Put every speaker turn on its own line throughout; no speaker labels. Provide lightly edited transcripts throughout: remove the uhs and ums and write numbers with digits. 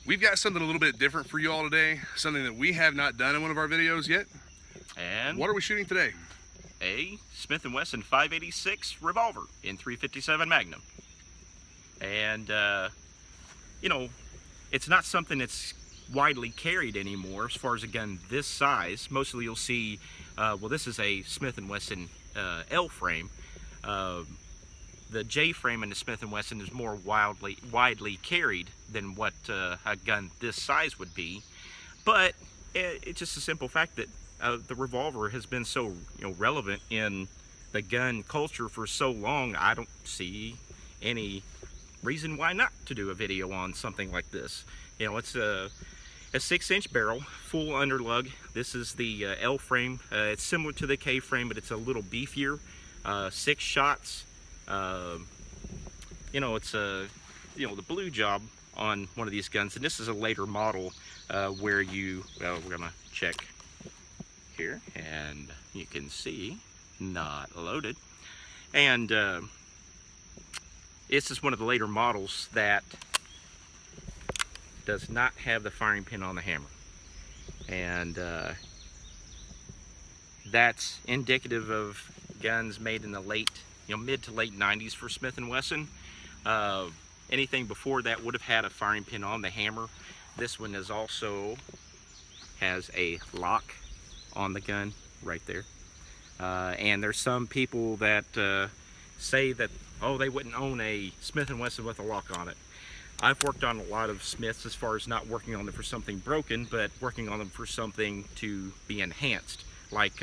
We've got something a little bit different for you all today, something that we have not done in one of our videos yet.
And
what are we shooting today?
A Smith & Wesson 586 revolver in 357 Magnum. And, you know, it's not something that's widely carried anymore as far as a gun this size. Mostly you'll see, well, this is a Smith & Wesson L frame. The J frame in the Smith & Wesson is more widely carried than what a gun this size would be. But it's just a simple fact that the revolver has been so relevant in the gun culture for so long. I don't see any reason why not to do a video on something like this. It's a 6-inch barrel, full underlug. This is the L frame. It's similar to the K frame, but it's a little beefier. 6 shots. It's the blue job on one of these guns, and this is a later model where we're gonna check here, and you can see not loaded. And this is one of the later models that does not have the firing pin on the hammer, and that's indicative of guns made in the mid to late 90s for Smith & Wesson. Anything before that would have had a firing pin on the hammer. This one also has a lock on the gun right there. And there's some people that say that, oh, they wouldn't own a Smith & Wesson with a lock on it. I've worked on a lot of Smiths as far as not working on them for something broken, but working on them for something to be enhanced, like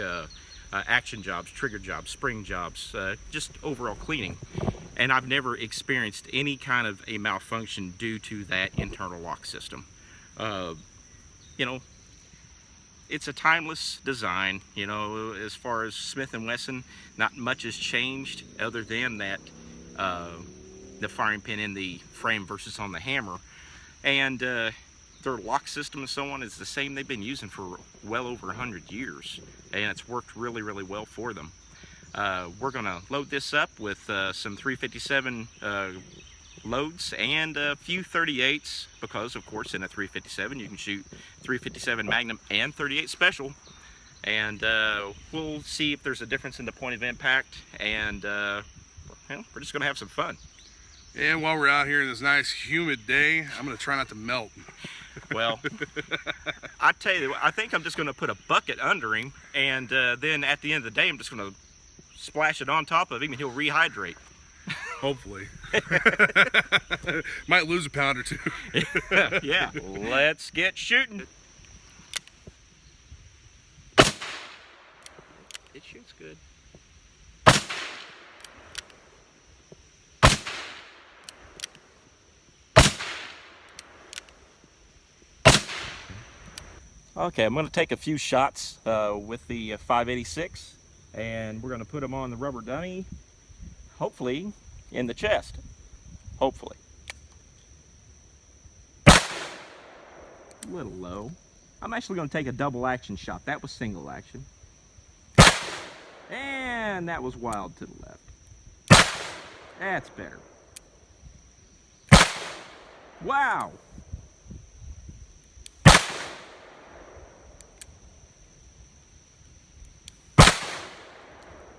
action jobs, trigger jobs, spring jobs, just overall cleaning. And I've never experienced any kind of a malfunction due to that internal lock system. It's a timeless design. As far as Smith & Wesson, not much has changed other than that the firing pin in the frame versus on the hammer. And their lock system and so on is the same they've been using for well over 100 years, and it's worked really, really well for them. We're gonna load this up with some 357 loads and a few 38s, because of course in a 357 you can shoot 357 Magnum and 38 Special, and we'll see if there's a difference in the point of impact, and we're just gonna have some fun.
And while we're out here in this nice humid day, I'm gonna try not to melt.
Well, I tell you, I think I'm just going to put a bucket under him, and then at the end of the day, I'm just going to splash it on top of him, and he'll rehydrate.
Hopefully. Might lose a pound or two.
Yeah, let's get shooting. It shoots good. Okay, I'm going to take a few shots with the 586, and we're going to put them on the rubber dummy, hopefully in the chest. Hopefully. A little low. I'm actually going to take a double action shot. That was single action. And that was wild to the left. That's better. Wow!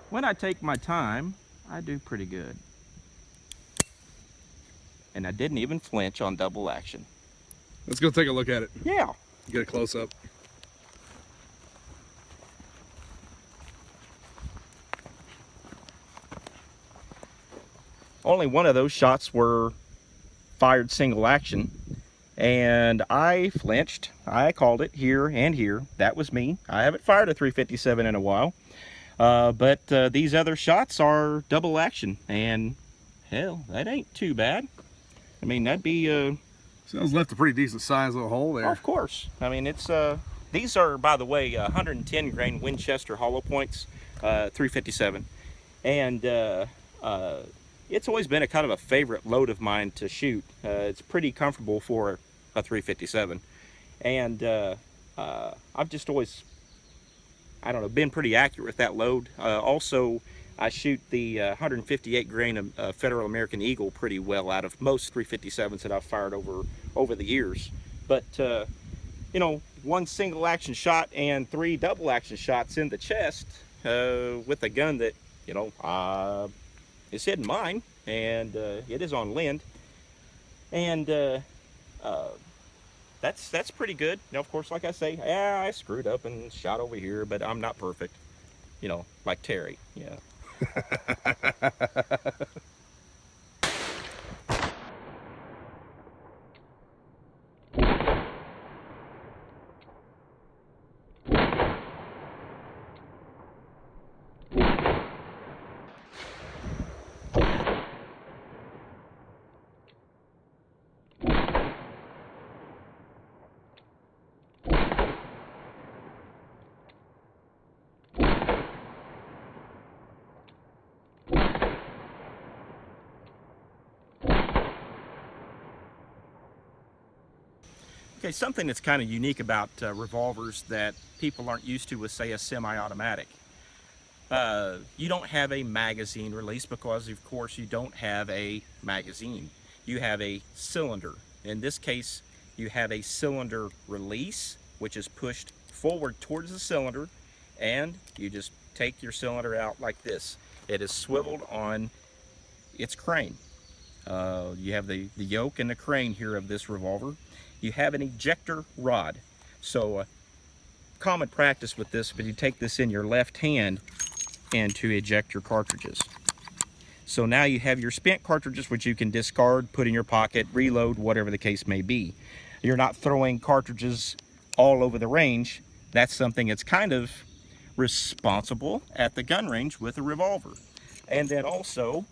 When I take my time, I do pretty good. And I didn't even flinch on double action.
Let's go take a look at it.
Yeah.
Get a close up.
Only one of those shots were fired single action, and I flinched. I called it here and here. That was me. I haven't fired a 357 in a while. But these other shots are double action, and hell, that ain't too bad. I mean, that'd be
Sounds left a pretty decent sized little hole there.
Oh, of course. I mean, it's these are, by the way, 110 grain Winchester hollow points, 357, and it's always been a kind of a favorite load of mine to shoot. It's pretty comfortable for a 357, and I've just always, I don't know, been pretty accurate with that load. Also, I shoot the 158 grain Federal American Eagle pretty well out of most 357s that I've fired over the years. But you know, 1 single action shot and 3 double action shots in the chest with a gun that, you know, is hidden mine, and it is on Lind, and that's pretty good. Now, of course, like I say, yeah, I screwed up and shot over here, but I'm not perfect, you know, like Terry. Yeah. Okay, something that's kind of unique about revolvers that people aren't used to with, say, a semi-automatic. You don't have a magazine release because, of course, you don't have a magazine. You have a cylinder. In this case, you have a cylinder release, which is pushed forward towards the cylinder, and you just take your cylinder out like this. It is swiveled on its crane. You have the yoke and the crane here of this revolver. You have an ejector rod. So common practice with this, but you take this in your left hand and to eject your cartridges. So now you have your spent cartridges, which you can discard, put in your pocket, reload, whatever the case may be. You're not throwing cartridges all over the range. That's something that's kind of responsible at the gun range with a revolver. And then also,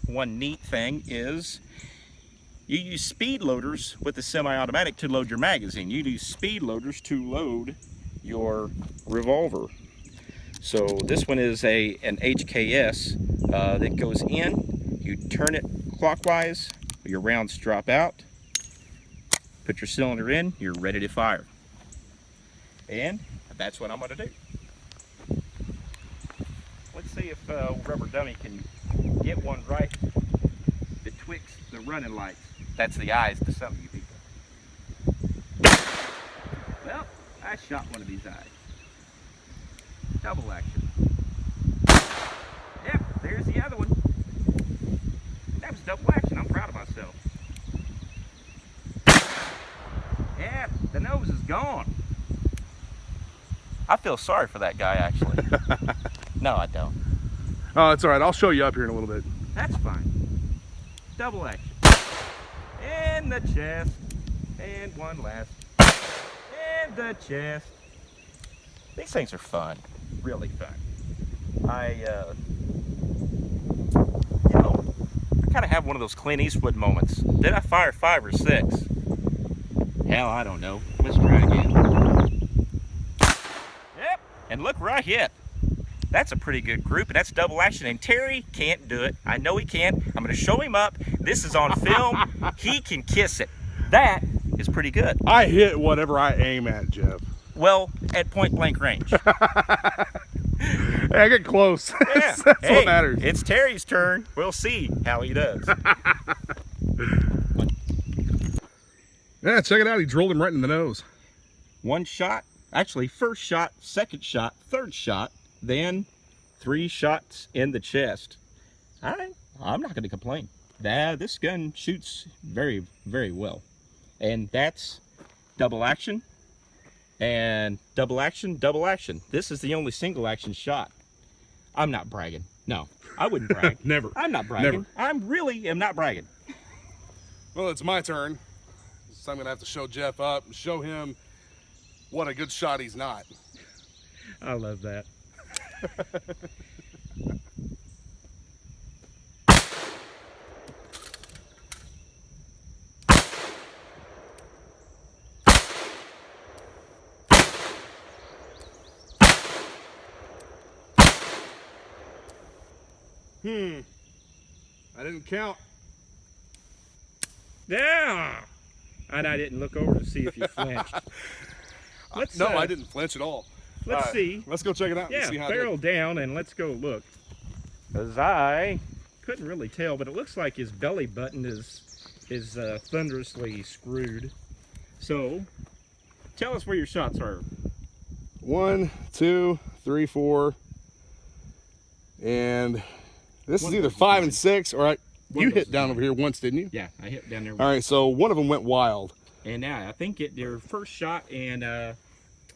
one neat thing is you use speed loaders with the semi-automatic to load your magazine. You use speed loaders to load your revolver. So this one is an HKS that goes in. You turn it clockwise, your rounds drop out, put your cylinder in, you're ready to fire. And that's what I'm going to do. Let's see if Rubber Dummy can get one right betwixt the running lights. That's the eyes to some of you people. Well, I shot one of these eyes. Double action. Yep, there's the other one. That was double action. I'm proud of myself. Yeah, the nose is gone. I feel sorry for that guy, actually. No, I don't.
Oh, it's all right. I'll show you up here in a little bit.
That's fine. Double action. In the chest. And one last. In the chest. These things are fun. Really fun. I kind of have one of those Clint Eastwood moments. Did I fire 5 or 6? Hell, I don't know. Let's try again. Yep. And look where I hit. That's a pretty good group, and that's double action. And Terry can't do it. I know he can't. I'm going to show him up. This is on film. He can kiss it. That is pretty good.
I hit whatever I aim at, Jeff.
Well, at point blank range.
Hey, I get close.
Yeah.
That's what matters.
It's Terry's turn. We'll see how he does.
Yeah, check it out. He drilled him right in the nose.
One shot. Actually, first shot, second shot, third shot. Then 3 shots in the chest. All right, I'm not going to complain. This gun shoots very, very well. And that's double action. And double action, double action. This is the only single action shot. I'm not bragging. No, I wouldn't brag.
Never.
I'm not bragging.
Never.
I really am not bragging.
Well, it's my turn. So I'm going to have to show Jeff up and show him what a good shot he's not.
I love that.
I didn't count.
Yeah. And I didn't look over to see if you flinched.
No, I didn't flinch at all.
Let's see.
Let's go check it out.
Yeah,
and see how
barrel down and let's go look. Because I couldn't really tell, but it looks like his belly button is is thunderously screwed. So, tell us where your shots are.
1, 2, 3, 4, and this is either 5 and 6, or you hit down over here once, didn't you?
Yeah, I hit down there.
All right, so one of them went wild.
And now I think their first shot, and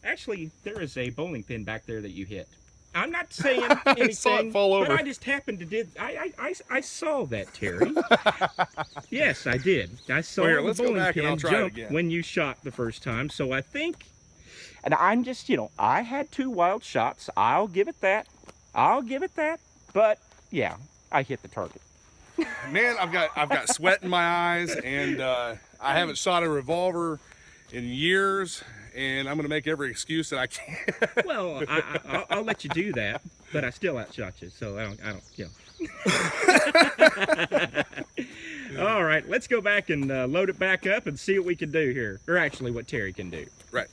actually there is a bowling pin back there that you hit. I'm not saying anything,
I saw it fall over.
but I just happened to I saw that, Terry. Yes, I did. I saw
Here,
the
let's go
bowling
back and
pin
I'll try it
jump
again.
when you shot the first time. So I think, and I'm just, I had 2 wild shots. I'll give it that. But yeah, I hit the target.
Man, I've got sweat in my eyes, and I haven't shot a revolver in years, and I'm gonna make every excuse that I can.
Well, I'll let you do that, but I still outshot you, so I don't. All right, let's go back and load it back up and see what we can do here, or actually what Terry can do.
Right.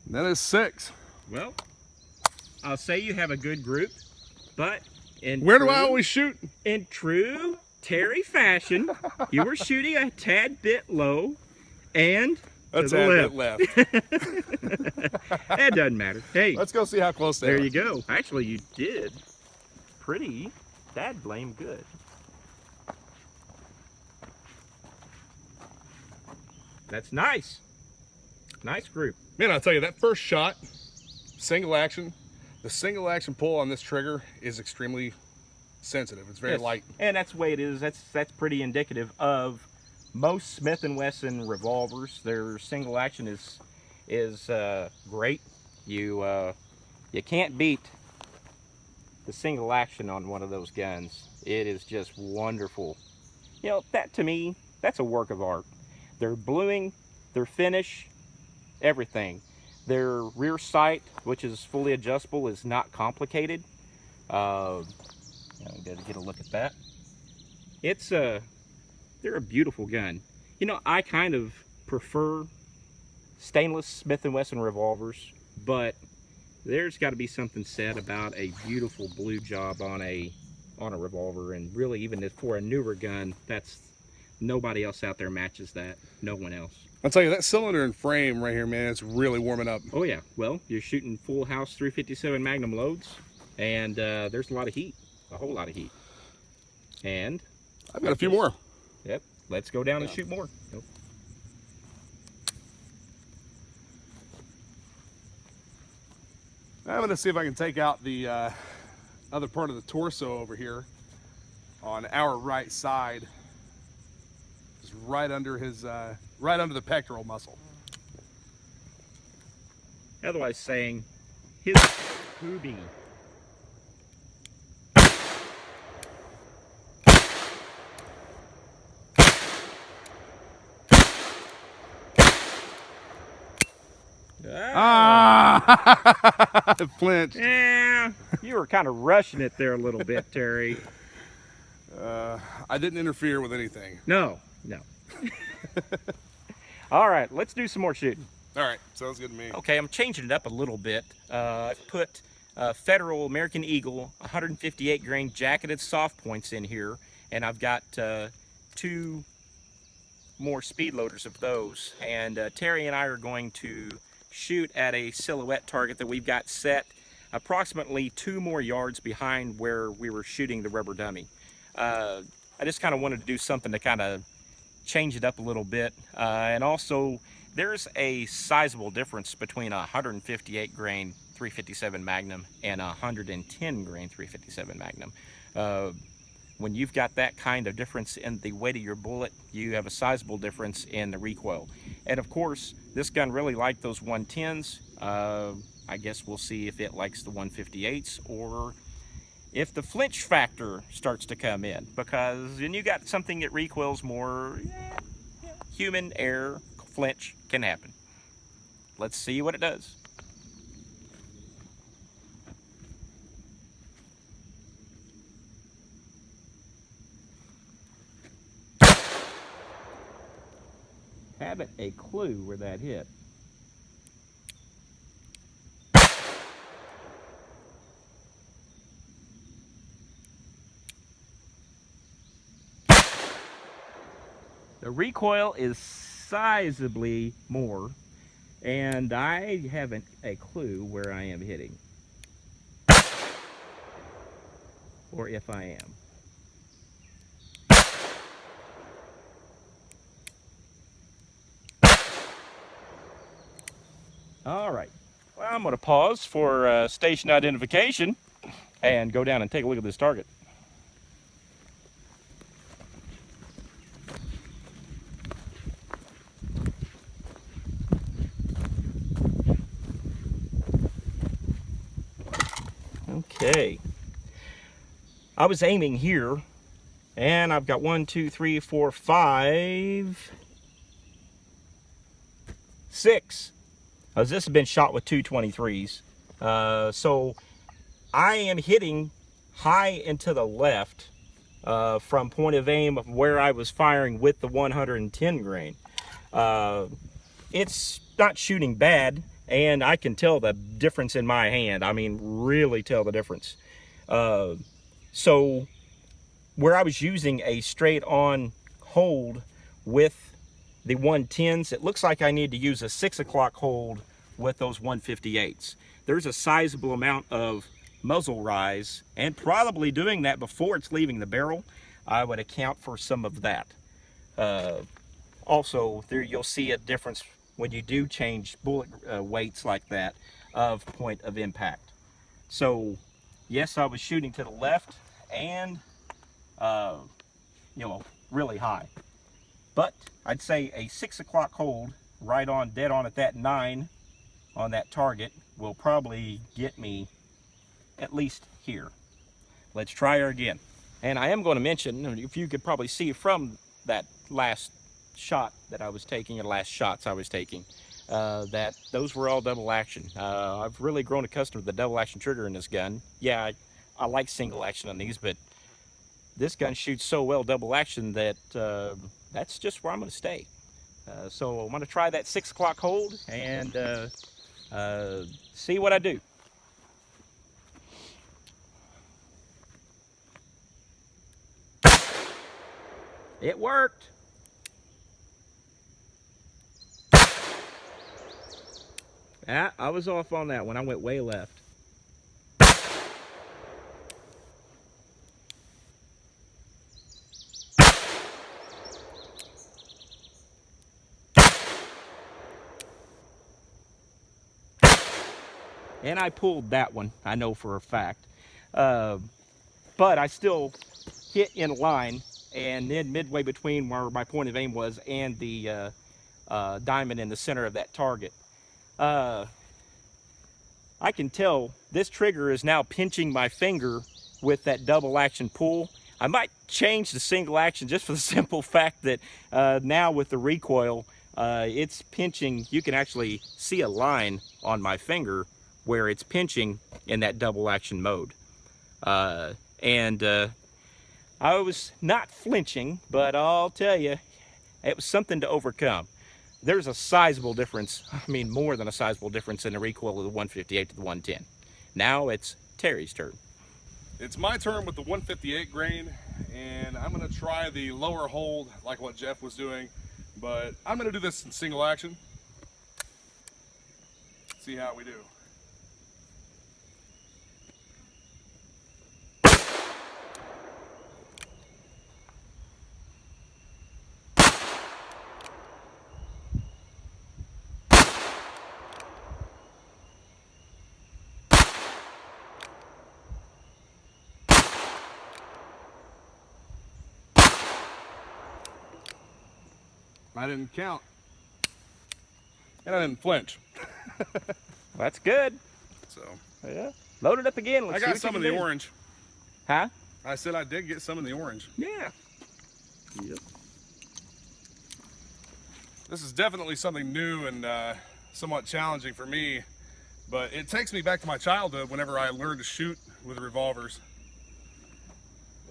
That is 6.
Well, I'll say you have a good group, but
Where do I always shoot?
In true Terry fashion, you were shooting a tad bit low and
a
to
tad
the
bit left.
It doesn't matter. Hey,
Let's go see how close they are.
there you go. Actually, you did pretty dad blame good. That's nice. Nice group.
Man, I'll tell you, that first shot, single action, the single action pull on this trigger is extremely sensitive. It's very light.
And that's the way it is. That's pretty indicative of most Smith & Wesson revolvers. Their single action is great. You can't beat the single action on one of those guns. It is just wonderful. That to me, that's a work of art. Their bluing, their finish, everything. Their rear sight, which is fully adjustable, is not complicated. Got to get a look at that. They're a beautiful gun. I kind of prefer stainless Smith & Wesson revolvers, but there's got to be something said about a beautiful blue job on a revolver, and really even for a newer gun, that's nobody else out there matches that. No one else.
I'll tell you, that cylinder and frame right here, man, it's really warming up.
Oh yeah, well, you're shooting full house 357 Magnum loads, and there's a lot of heat, a whole lot of heat. And
I've got a few more.
Yep, let's go down and shoot more. Nope.
I'm gonna see if I can take out the other part of the torso over here on our right side. Just right under his, right under the pectoral muscle.
Otherwise saying his booby.
Ah! Flinched.
Yeah, you were kind of rushing it there a little bit, Terry.
I didn't interfere with anything.
No. All right, let's do some more shooting.
All right, sounds good to me.
Okay, I'm changing it up a little bit. I've put Federal American Eagle 158 grain jacketed soft points in here, and I've got 2 more speed loaders of those. And Terry and I are going to shoot at a silhouette target that we've got set approximately 2 more yards behind where we were shooting the rubber dummy. I just kind of wanted to do something to kind of change it up a little bit, and also there's a sizable difference between a 158 grain 357 Magnum and a 110 grain 357 Magnum. When you've got that kind of difference in the weight of your bullet, you have a sizable difference in the recoil. And of course, this gun really liked those 110s. I guess we'll see if it likes the 158s, or if the flinch factor starts to come in, because when you got something that recoils more, human error, flinch can happen. Let's see what it does. haven't a clue where that hit. The recoil is sizably more, and I haven't a clue where I am hitting, or if I am. All right. Well, I'm going to pause for station identification and go down and take a look at this target. Okay. I was aiming here, and I've got 1, 2, 3, 4, 5, 6. This has been shot with 223s. So I am hitting high and to the left from point of aim of where I was firing with the 110 grain. It's not shooting bad, and I can tell the difference in my hand. I mean, really tell the difference. So where I was using a straight on hold with the 110s, it looks like I need to use a 6 o'clock hold with those 158s. There's a sizable amount of muzzle rise, and probably doing that before it's leaving the barrel, I would account for some of that. Also, there you'll see a difference when you do change bullet weights like that of point of impact. So yes, I was shooting to the left and you know, really high, but I'd say a 6 o'clock hold right on, dead on at that 9 on that target will probably get me at least here. Let's try her again. And I am going to mention, if you could probably see from that last shot that I was taking, or last shots I was taking, that those were all double action. I've really grown accustomed to the double action trigger in this gun. Yeah, I like single action on these, but this gun shoots so well double action that that's just where I'm going to stay. So I'm going to try that 6 o'clock hold and see what I do. It worked. Yeah, I was off on that one. I went way left. And I pulled that one, I know for a fact. But I still hit in line, and then midway between where my point of aim was and the diamond in the center of that target. I can tell this trigger is now pinching my finger with that double action pull. I might change the single action just for the simple fact that now with the recoil, it's pinching. You can actually see a line on my finger where it's pinching in that double action mode. I was not flinching, but I'll tell you, it was something to overcome. There's a sizable difference, I mean more than a sizable difference in the recoil of the 158 to the 110. Now it's Terry's turn.
It's my turn with the 158 grain, and I'm going to try the lower hold like what Jeff was doing, but I'm going to do this in single action. See how we do. I didn't count, and I didn't flinch.
That's good.
So
yeah, load it up again. Let's
I got some in the orange.
Huh?
I said I did get some in the orange.
Yeah.
Yep. This is definitely something new and somewhat challenging for me, but it takes me back to my childhood whenever I learned to shoot with revolvers.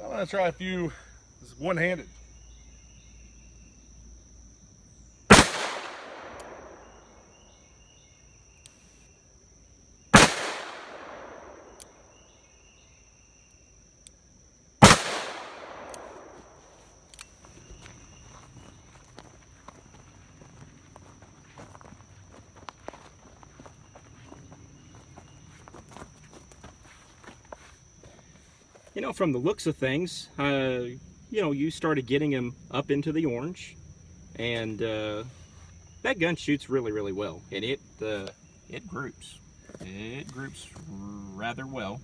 I'm gonna try a few one-handed.
know, from the looks of things, you know, you started getting them up into the orange, and that gun shoots really, really well, and it groups. It groups rather well.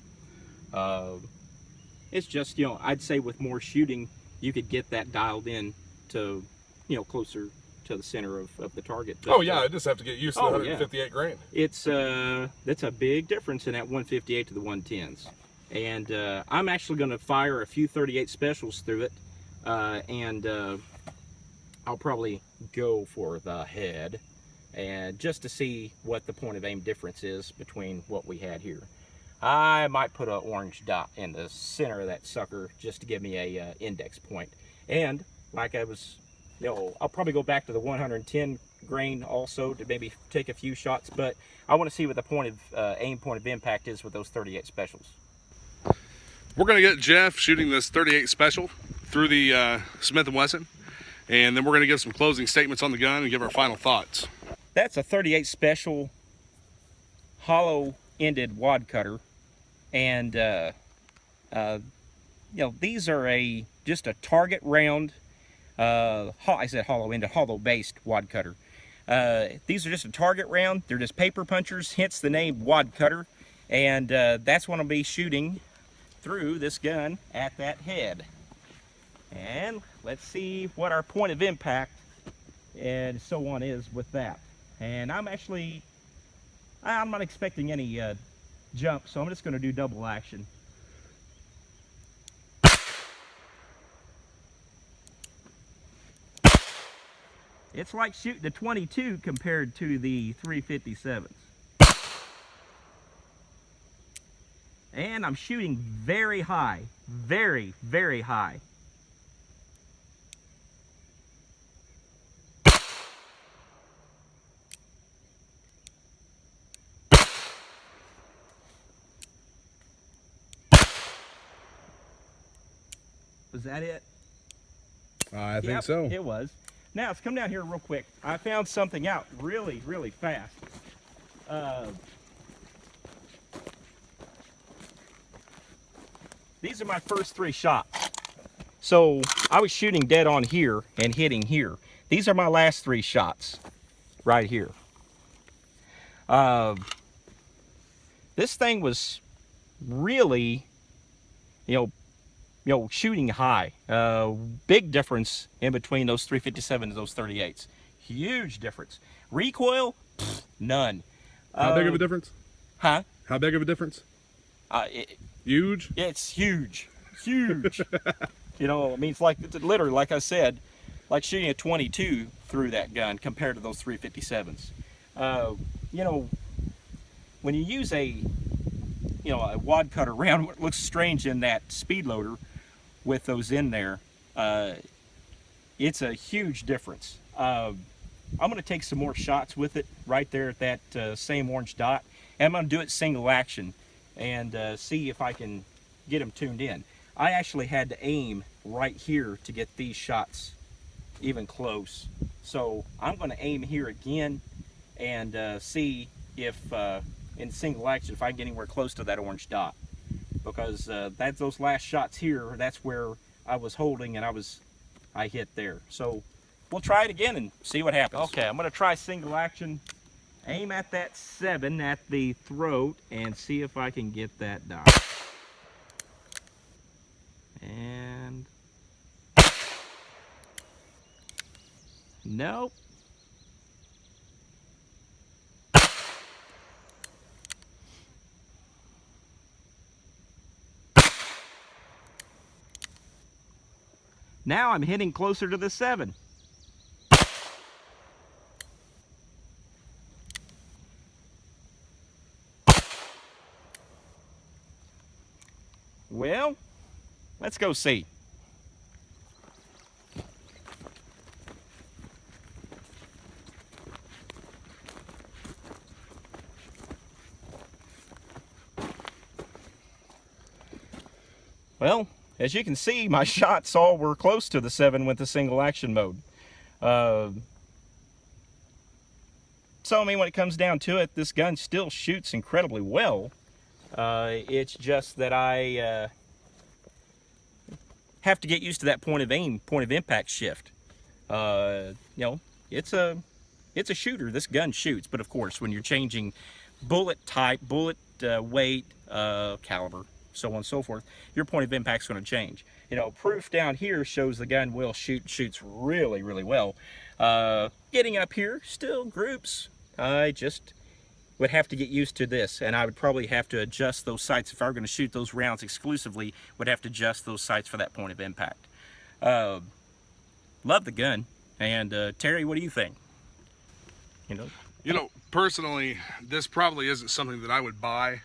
It's just, you know, I'd say with more shooting, you could get that dialed in to, you know, closer to the center of the target. But,
oh yeah, I just have to get used to the 158 grain.
It's that's a big difference in that 158 to the 110s. And I'm actually going to fire a few 38 specials through it, and I'll probably go for the head, and just to see what the point of aim difference is between what we had here. I might put an orange dot in the center of that sucker just to give me a index point. And like I was, you know, I'll probably go back to the 110 grain also to maybe take a few shots, but I want to see what the point of aim point of impact is with those 38 specials.
We're going to get Jeff shooting this 38 special through the Smith & Wesson, and then we're going to give some closing statements on the gun and give our final thoughts.
That's a 38 special hollow-ended wad cutter, and you know, these are just a target round. I said hollow-ended, hollow-based wad cutter. These are just a target round. They're just paper punchers, hence the name wad cutter, and that's what I'll be shooting through this gun at that head. And let's see what our point of impact and so on is with that. And I'm not expecting any jump, so I'm just going to do double action. It's like shooting a 22 compared to the 357s. And I'm shooting very high, very, very high. Was that it?
I think so.
It was. Now, let's come down here real quick. I found something out really, really fast. These are my first 3 shots. So I was shooting dead on here and hitting here. These are my last 3 shots right here. This thing was really, you know, shooting high. Big difference in between those 357 and those 38s. Huge difference. Recoil, none.
How big of a difference?
Huh?
How big of a difference? Huge?
It's huge. Huge. You know, I mean, it's literally, like I said, like shooting a 22 through that gun compared to those 357s. You know, when you use a wad cutter round, what looks strange in that speed loader with those in there, it's a huge difference. I'm going to take some more shots with it right there at that same orange dot, and I'm going to do it single action and see if I can get them tuned in. I actually had to aim right here to get these shots even close. So I'm going to aim here again and see if in single action if I can get anywhere close to that orange dot, because that's those last shots here, that's where I was holding and I hit there. So we'll try it again and see what happens. Okay, I'm going to try single action. Aim at that 7 at the throat and see if I can get that dot. And nope. Now I'm hitting closer to the 7. Well, let's go see. Well, as you can see, my shots all were close to the 7 with the single action mode. So, I mean, when it comes down to it, this gun still shoots incredibly well. It's just that I have to get used to that point of aim, point of impact shift. You know, it's a shooter. This gun shoots, but of course, when you're changing bullet type, bullet weight, caliber, so on and so forth, your point of impact's going to change. You know, proof down here shows the gun will shoots really, really well. Getting up here, still groups. I just would have to get used to this, and I would probably have to adjust those sights. If I were going to shoot those rounds exclusively, would have to adjust those sights for that point of impact. Love the gun. And Terry, what do you think?
You know, personally, this probably isn't something that I would buy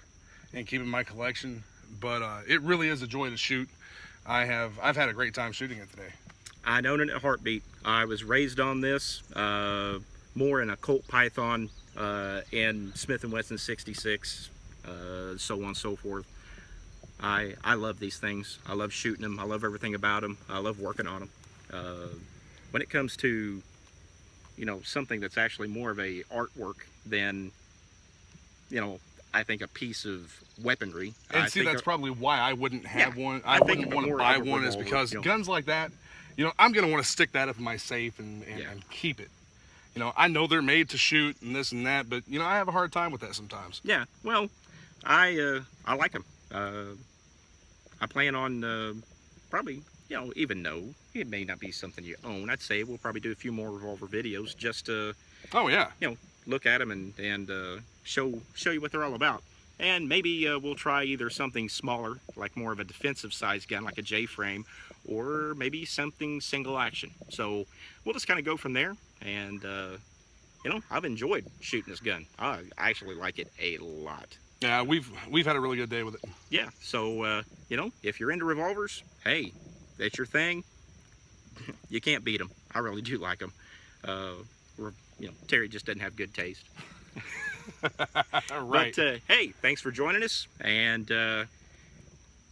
and keep in my collection, but it really is a joy to shoot. I've had a great time shooting it today.
I'd own it in a heartbeat. I was raised on this, more in a Colt Python and Smith & Wesson 66, so on and so forth. I love these things. I love shooting them. I love everything about them. I love working on them. When it comes to, you know, something that's actually more of a artwork than, you know, I think a piece of weaponry.
And see, that's probably why I wouldn't have one. I wouldn't want to buy one, is because guns like that, you know, I'm going to want to stick that up in my safe and keep it. You know, I know they're made to shoot and this and that, but, you know, I have a hard time with that sometimes.
Yeah, well, I like them. I plan on probably, you know, even though it may not be something you own, I'd say we'll probably do a few more Revolver videos just to,
oh yeah,
you know, look at them and show you what they're all about. And maybe we'll try either something smaller, like more of a defensive size gun, like a J-frame, or maybe something single action. So we'll just kind of go from there. And you know, I've enjoyed shooting this gun. I actually like it a lot.
Yeah, we've had a really good day with it.
Yeah, so you know, if you're into revolvers, hey, that's your thing. You can't beat them. I really do like them. You know, Terry just doesn't have good taste.
Right.
But hey, thanks for joining us, and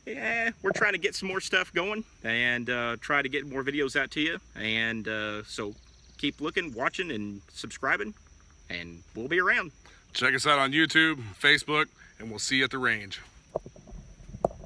yeah, we're trying to get some more stuff going and try to get more videos out to you. And so keep looking, watching, and subscribing, and we'll be around.
Check us out on YouTube, Facebook, and we'll see you at the range.